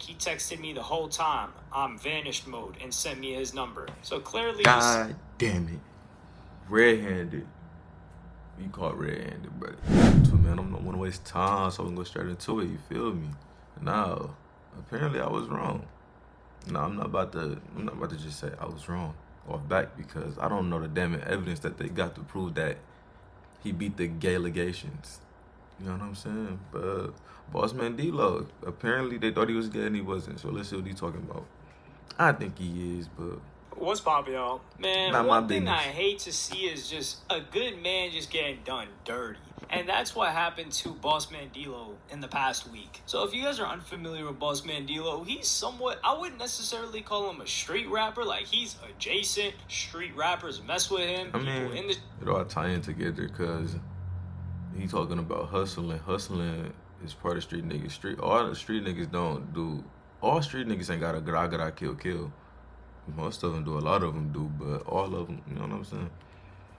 He texted me the whole time. I'm vanished mode and sent me his number. So clearly, God damn it. Red-handed. You caught red-handed, but so man, I'm not want to waste time, so I'm gonna go straight into it. You feel me? Now, apparently I was wrong. No, I'm not about to just say I was wrong off back because I don't know the damn evidence that they got to prove that he beat the gay allegations. You know what I'm saying? But Boss Man D-Lo, apparently they thought he was gay and he wasn't. So let's see what he's talking about. I think he is, but what's poppin', y'all? Man, not my one thing business. I hate to see is just a good man just getting done dirty. And that's what happened to Bossman D-Lo in the past week. So if you guys are unfamiliar with Bossman D-Lo, he's somewhat, I wouldn't necessarily call him a street rapper. Like, he's adjacent. Street rappers mess with him. I mean, it all tie in together because he talking about hustling. Hustling is part of street niggas. All the street niggas don't do. All street niggas ain't got a gra kill. Most of them do. A lot of them do, but all of them, you know what I'm saying?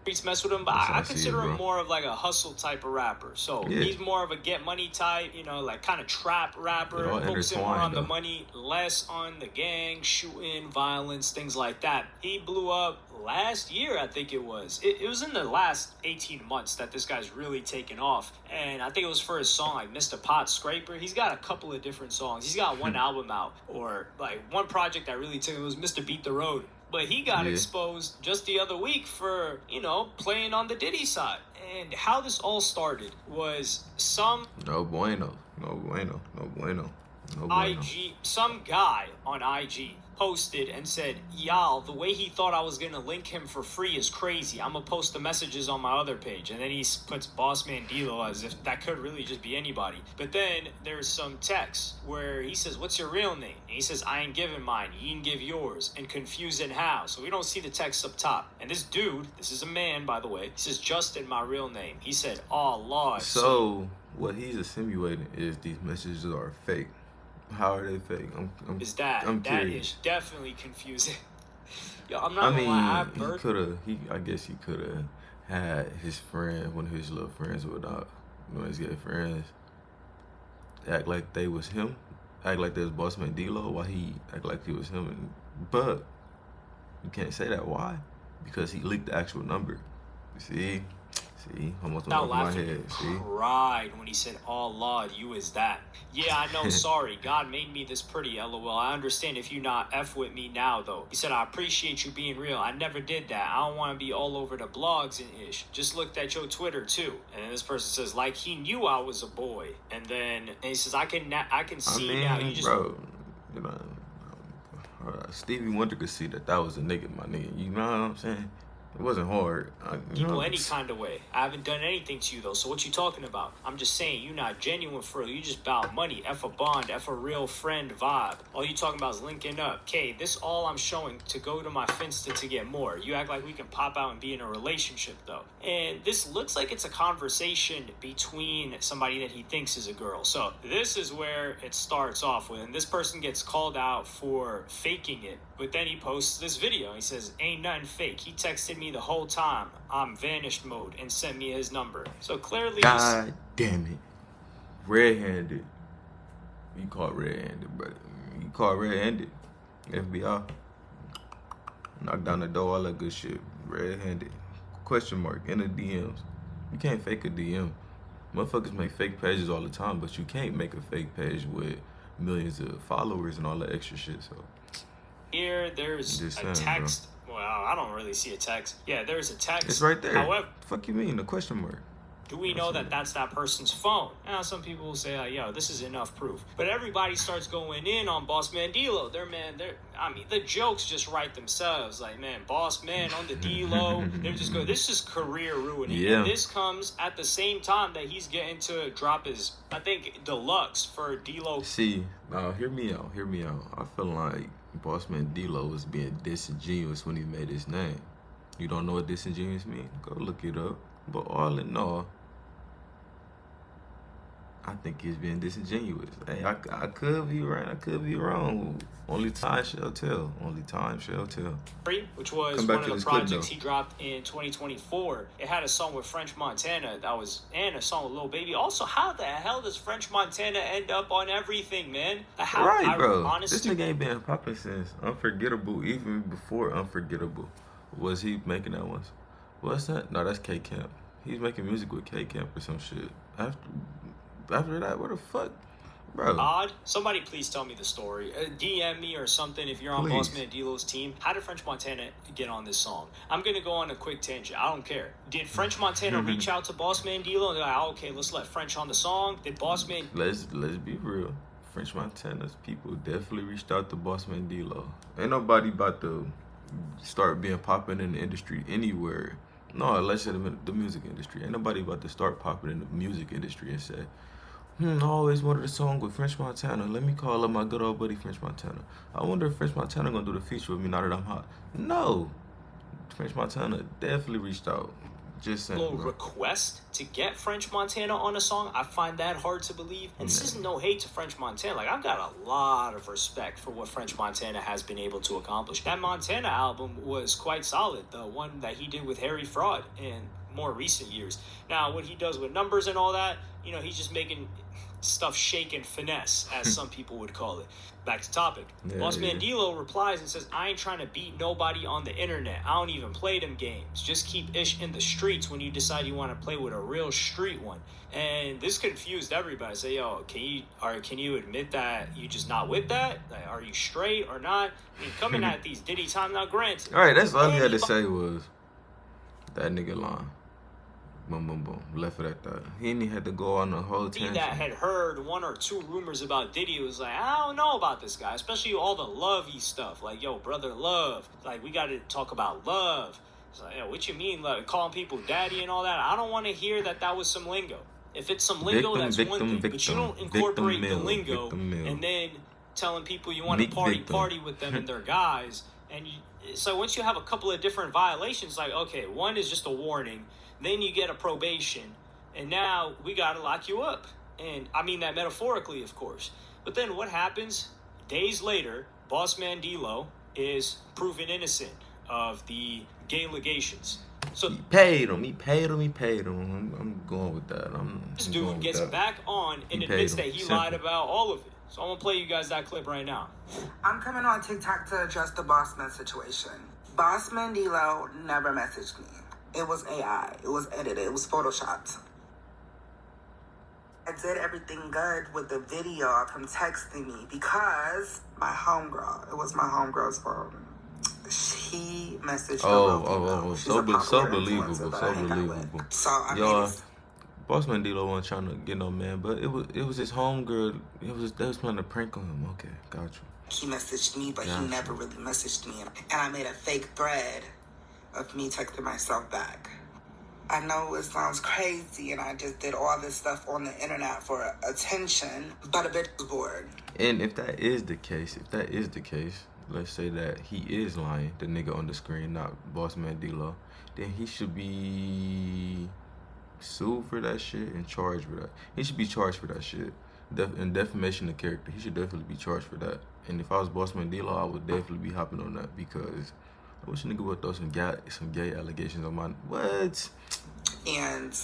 Streets mess with him, but I consider him more of like a hustle type of rapper. So he's more of a get money type, you know, like kind of trap rapper, focusing more on the money, less on the gang, shooting, violence, things like that. He blew up last year, I think it was. It was in the last 18 months that this guy's really taken off. And I think it was for his song, like Mr. Pot Scraper. He's got a couple of different songs. He's got one album out, or like one project that really took it was Mr. Beat the Road. But he got exposed just the other week for, you know, playing on the Diddy side. And how this all started was some guy on IG posted and said, y'all, the way he thought I was going to link him for free is crazy. I'm going to post the messages on my other page. And then he puts Bossman D-Lo as if that could really just be anybody. But then there's some text where he says, what's your real name? And he says, I ain't giving mine. You didn't give yours. And confusing how. So we don't see the text up top. And this dude, this is a man, by the way, he says, Justin, my real name. He said, oh, Lord. So what he's insinuating is these messages are fake. How are they fake? I'm curious. That is definitely confusing. Yo, I'm not gonna lie. I guess he could have had his friend, one of his little friends without, one of his gay friends, act like they was him, act like they was Bossman D-Lo, while he act like he was him. But you can't say that. Why? Because he leaked the actual number. You see, almost went off my head. See, cried when he said, "Oh Lord, you is that." Yeah, I know. Sorry, God made me this pretty. LOL. I understand if you not F with me now though. He said, "I appreciate you being real. I never did that. I don't want to be all over the blogs and ish. Just looked at your Twitter too." And then this person says, "Like he knew I was a boy." And then he says, "I can see now." You just, bro, you know, Stevie Wonder could see that was a nigga, my nigga. You know what I'm saying? It wasn't hard. People any kind of way. I haven't done anything to you though, so what you talking about? I'm just saying you not genuine for real. You just about money. F a bond, F a real friend vibe. All you talking about is linking up. Okay, this all I'm showing to go to my Finsta to get more. You act like we can pop out and be in a relationship though. And this looks like it's a conversation between somebody that he thinks is a girl. So this is where it starts off with. And this person gets called out for faking it. But then he posts this video. He says, ain't nothing fake. He texted me the whole time. I'm vanished mode and sent me his number. So clearly, God damn it. Red-handed. You caught red-handed, but you caught red-handed. FBI. Knock down the door, all that good shit. Red-handed. Question mark in the DMs. You can't fake a DM. Motherfuckers make fake pages all the time, but you can't make a fake page with millions of followers and all that extra shit, so. Here, there's a text. Bro. Well, I don't really see a text. Yeah, there's a text. It's right there. However, fuck you mean? The question mark. Do we know that that's that person's phone? Now, some people will say, yo, this is enough proof. But everybody starts going in on Bossman D-Lo. The jokes just write themselves. Like, man, Bossman on the D-Lo. They just go, this is career ruining. Yeah. And this comes at the same time that he's getting to drop his, I think, deluxe for D-Lo. See, now hear me out. I feel like Bossman D-Lo was being disingenuous when he made his name. You don't know what disingenuous means? Go look it up. But all in all, I think he's being disingenuous. Hey, I could be right, I could be wrong. Only time shall tell. Only time shall tell. Which was one of the projects he dropped in 2024. It had a song with French Montana and a song with Lil Baby. Also, how the hell does French Montana end up on everything, man? Bro. Honestly, this nigga ain't been popping since Unforgettable. Even before Unforgettable, was he making that once? What's that? No, that's K Camp. He's making music with K Camp or some shit. After that, what the fuck? Bro. Odd. Somebody please tell me the story. DM me or something if you're on Bossman D-Lo's team. How did French Montana get on this song? I'm going to go on a quick tangent. I don't care. Did French Montana reach out to Bossman D-Lo and they're like, okay, let's let French on the song? Did Bossman... Let's be real. French Montana's people definitely reached out to Bossman D-Lo. Ain't nobody about to start being popping in the industry anywhere. No, let's say the music industry. Ain't nobody about to start popping in the music industry and say, I always wanted a song with French Montana. Let me call up my good old buddy French Montana. I wonder if French Montana gonna do the feature with me now that I'm hot. No. French Montana definitely reached out. Just saying. Little request to get French Montana on a song, I find that hard to believe. And this is no hate to French Montana. Like, I've got a lot of respect for what French Montana has been able to accomplish. That Montana album was quite solid. The one that he did with Harry Fraud in more recent years. Now, what he does with numbers and all that, he's just making stuff shake and finesse, as some people would call it. Back to topic. Bossman D-Lo replies and says, I ain't trying to beat nobody on the internet. I don't even play them games. Just keep ish in the streets when you decide you want to play with a real street one. And this confused everybody. Say, yo, can you admit that you just not with that? Like, are you straight or not? I mean, coming at these Diddy time, now granted. All right, that's all he had to say was that nigga lying. Boom, boom, boom. Left it at that. He didn't had to go on the whole tangent. That had heard one or two rumors about Diddy was like, I don't know about this guy, especially all the lovey stuff. Like, yo, brother, love. Like, we got to talk about love. It's like, yo, what you mean, like, calling people daddy and all that? I don't want to hear that was some lingo. If it's some lingo, that's one thing. But you don't incorporate the lingo and then telling people you want to party with them and their guys. And so once you have a couple of different violations, like, okay, one is just a warning. Then you get a probation, and now we got to lock you up. And I mean that metaphorically, of course. But then what happens? Days later, Bossman D-Lo is proven innocent of the gay allegations. So he paid him. I'm going with that. This dude gets back on and admits that he lied about all of it. So I'm going to play you guys that clip right now. I'm coming on TikTok to address the Bossman situation. Bossman D-Lo never messaged me. It was AI. It was edited. It was photoshopped. I did everything good with the video of him texting me because my homegirl, it was my homegirl's phone. She messaged so believable. So I mean, Bossman D-Lo wasn't trying to get no man, but it was his homegirl. They was planning to prank on him. Okay, gotcha. He messaged me, but he never really messaged me. And I made a fake thread of me texting myself back. I know it sounds crazy, and I just did all this stuff on the internet for attention, but a bitch was bored. And if that is the case, let's say that he is lying, the nigga on the screen, not Bossman D-Lo, then he should be sued for that shit and charged for that. He should be charged for that shit. And defamation of character, he should definitely be charged for that. And if I was Bossman D-Lo, I would definitely be hopping on that because I wish a nigga would throw some gay allegations on my... What? And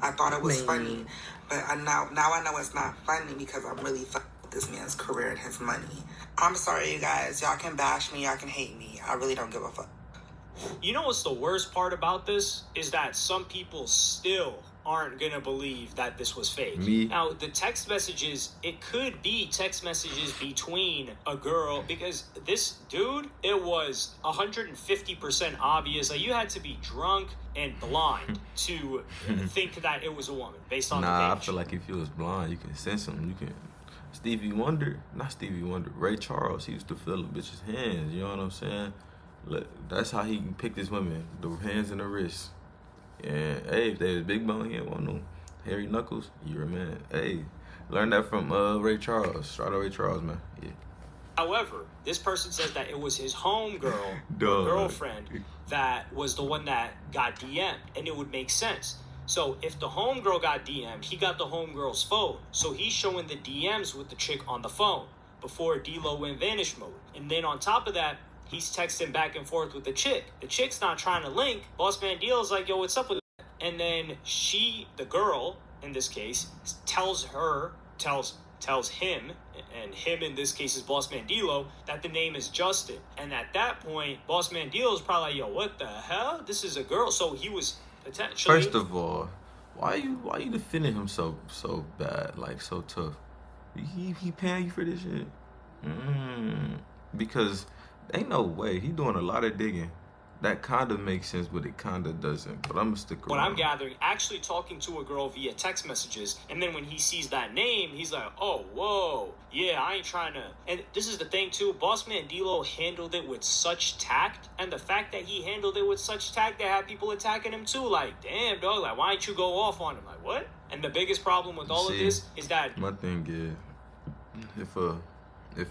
I thought it was funny, but now I know it's not funny because I'm really fucking with this man's career and his money. I'm sorry, you guys. Y'all can bash me. Y'all can hate me. I really don't give a fuck. You know what's the worst part about this? Is that some people still aren't going to believe that this was fake. Now, the text messages, it could be text messages between a girl, because this dude, it was 150% obvious. Like, you had to be drunk and blind to think that it was a woman, based on the page. I feel like if you was blind, you can sense him. You can... Ray Charles, he used to feel a bitch's hands, you know what I'm saying? Look, that's how he picked his women, the hands and the wrists. And hey, if they was big bone, he ain't want no hairy knuckles. You're a man. Hey, learn that from Ray Charles. Shout out Ray Charles, man. Yeah. However, this person says that it was his homegirl, girlfriend, that was the one that got DM'd, and it would make sense. So if the homegirl got DM'd, he got the homegirl's phone. So he's showing the DMs with the chick on the phone before D-Lo went vanish mode. And then on top of that, he's texting back and forth with the chick. The chick's not trying to link. Boss Man D-Lo's like, yo, what's up with that? And then she, the girl, in this case, tells him, and him in this case is Boss Man D-Lo, that the name is Justin. And at that point, Boss Man D-Lo's probably like, yo, what the hell? This is a girl. So he was potentially... First of all, why you defending him so bad, like so tough? He paying you for this shit? Because ain't no way. He doing a lot of digging. That kind of makes sense, but it kind of doesn't. But I'm going to stick around. What I'm gathering, actually talking to a girl via text messages, and then when he sees that name, he's like, oh, whoa, yeah, I ain't trying to... And this is the thing, too. Boss Man D-Lo handled it with such tact, and the fact that he handled it with such tact, they had people attacking him, too. Like, damn, dog, like, why don't you go off on him? Like, what? And the biggest problem with all of this is that... My thing is, if a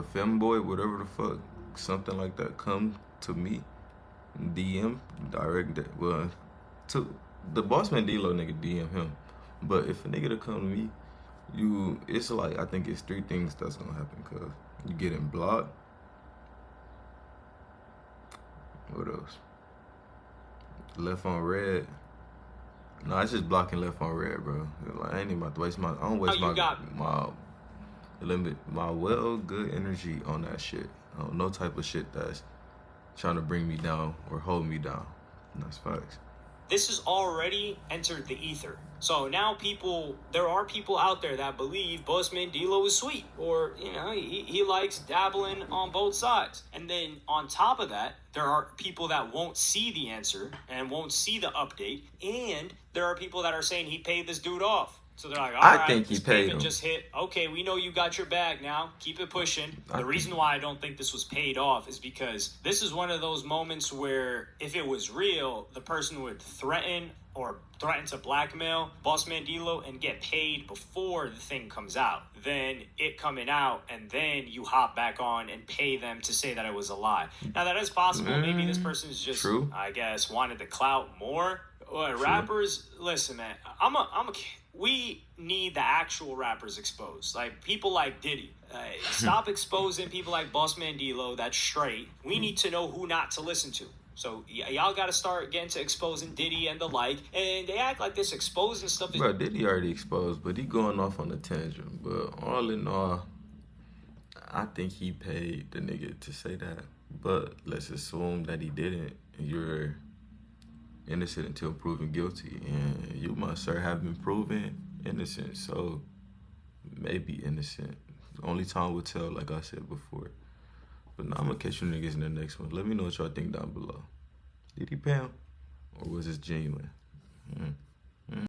femboy, whatever the fuck, something like that come to me, DM, direct that. Well, to the Boss Man D-Lo nigga DM him. But if a nigga to come to me, it's like, I think it's 3 things that's gonna happen. Cause you getting blocked. What else? Left on red. No, it's just blocking left on red, bro. Like, I ain't even about to waste I don't waste my well good energy on that shit. No type of shit that's trying to bring me down or hold me down. And that's facts. This has already entered the ether. So now there are people out there that believe Boss Man D-Lo is sweet. Or, you know, he likes dabbling on both sides. And then on top of that, there are people that won't see the answer and won't see the update. And there are people that are saying he paid this dude off. So they're like, all right, think he paid him. Just hit. Okay, we know you got your bag now. Keep it pushing. The reason why I don't think this was paid off is because this is one of those moments where if it was real, the person would threaten to blackmail Boss Man D-Lo and get paid before the thing comes out. Then it coming out, and then you hop back on and pay them to say that it was a lie. Now, that is possible. Maybe this person's just, true. I guess, wanted the clout more. Rappers, listen, man, we need the actual rappers exposed. Like, people like Diddy. Stop exposing people like Boss Man D-Lo. That's straight. We need to know who not to listen to. So y'all got to start getting to exposing Diddy and the like. And they act like this exposing stuff is... Bro, Diddy already exposed, but he going off on a tangent. But all in all, I think he paid the nigga to say that. But let's assume that he didn't. You're innocent until proven guilty. And you must, sir, have been proven innocent. So maybe innocent. Only time will tell, like I said before. But now I'm going to catch you niggas in the next one. Let me know what y'all think down below. Did he pay him? Or was this genuine?